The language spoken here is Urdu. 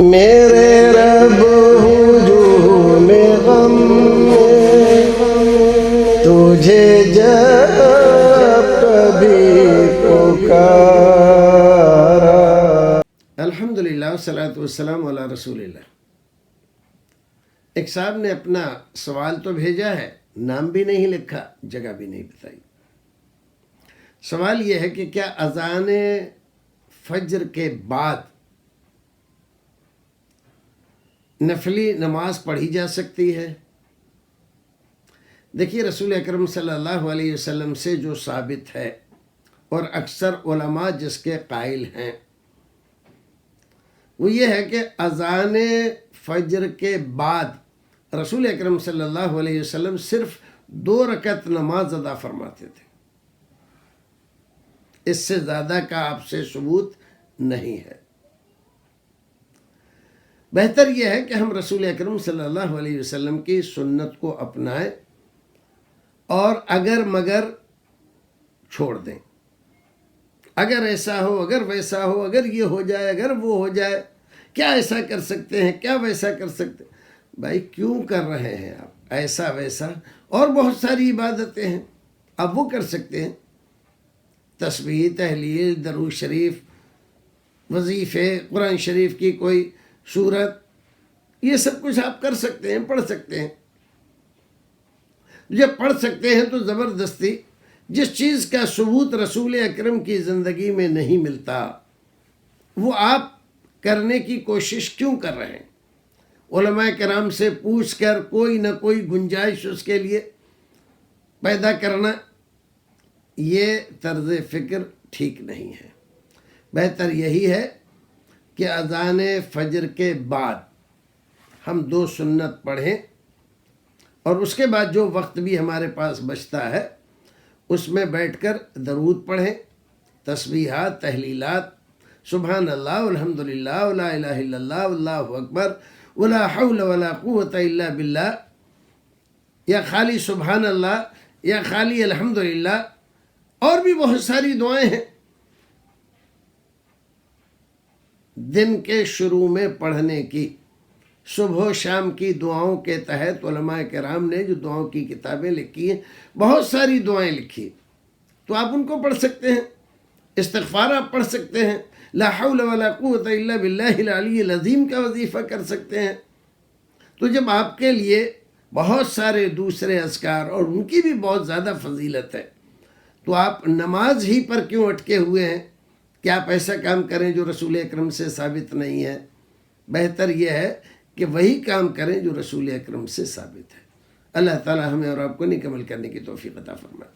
میرے رب ہجوم غم میں تجھے جب کبھی پکارا۔ الحمدللہ والصلاۃ والسلام علی رسول اللہ۔ ایک صاحب نے اپنا سوال تو بھیجا ہے، نام بھی نہیں لکھا، جگہ بھی نہیں بتائی۔ سوال یہ ہے کہ کیا اذان فجر کے بعد نفلی نماز پڑھی جا سکتی ہے؟ دیکھیے، رسول اکرم صلی اللہ علیہ وسلم سے جو ثابت ہے اور اکثر علماء جس کے قائل ہیں وہ یہ ہے کہ اذان فجر کے بعد رسول اکرم صلی اللہ علیہ وسلم صرف 2 رکعت نماز ادا فرماتے تھے، اس سے زیادہ کا آپ سے ثبوت نہیں ہے۔ بہتر یہ ہے کہ ہم رسول اکرم صلی اللہ علیہ وسلم کی سنت کو اپنائیں اور اگر مگر چھوڑ دیں۔ اگر ایسا ہو، اگر ویسا ہو، اگر یہ ہو جائے، اگر وہ ہو جائے، کیا ایسا کر سکتے ہیں، کیا ویسا کر سکتے ہیں؟ بھائی کیوں کر رہے ہیں آپ ایسا ویسا؟ اور بہت ساری عبادتیں ہیں، آپ وہ کر سکتے ہیں، تسبیح، تہلیل، درود شریف، وظیفے، قرآن شریف کی کوئی سورت، یہ سب کچھ آپ کر سکتے ہیں، پڑھ سکتے ہیں۔ جب پڑھ سکتے ہیں تو زبردستی جس چیز کا ثبوت رسول اکرم کی زندگی میں نہیں ملتا وہ آپ کرنے کی کوشش کیوں کر رہے ہیں؟ علماء کرام سے پوچھ کر کوئی نہ کوئی گنجائش اس کے لیے پیدا کرنا، یہ طرز فکر ٹھیک نہیں ہے۔ بہتر یہی ہے کہ اذان فجر کے بعد ہم 2 سنت پڑھیں اور اس کے بعد جو وقت بھی ہمارے پاس بچتا ہے اس میں بیٹھ کر درود پڑھیں، تسبیحات، تحلیلات، سبحان اللہ، الحمدللہ، لا الہ الا اللہ، اللہ اکبر، ولا حول ولا قوت الا باللہ، یا خالی سبحان اللہ، یا خالی الحمدللہ، اور بھی بہت ساری دعائیں ہیں دن کے شروع میں پڑھنے کی۔ صبح و شام کی دعاؤں کے تحت علماء کرام نے جو دعاؤں کی کتابیں لکھی ہیں، بہت ساری دعائیں لکھی، تو آپ ان کو پڑھ سکتے ہیں۔ استغفار آپ پڑھ سکتے ہیں، لا حول ولا قوت الا باللہ العلی العظیم کا وظیفہ کر سکتے ہیں۔ تو جب آپ کے لیے بہت سارے دوسرے اذکار اور ان کی بھی بہت زیادہ فضیلت ہے، تو آپ نماز ہی پر کیوں اٹکے ہوئے ہیں کہ آپ ایسا کام کریں جو رسول اکرم سے ثابت نہیں ہے؟ بہتر یہ ہے کہ وہی کام کریں جو رسول اکرم سے ثابت ہے۔ اللہ تعالی ہمیں اور آپ کو نیک عمل کرنے کی توفیق عطا فرمائے۔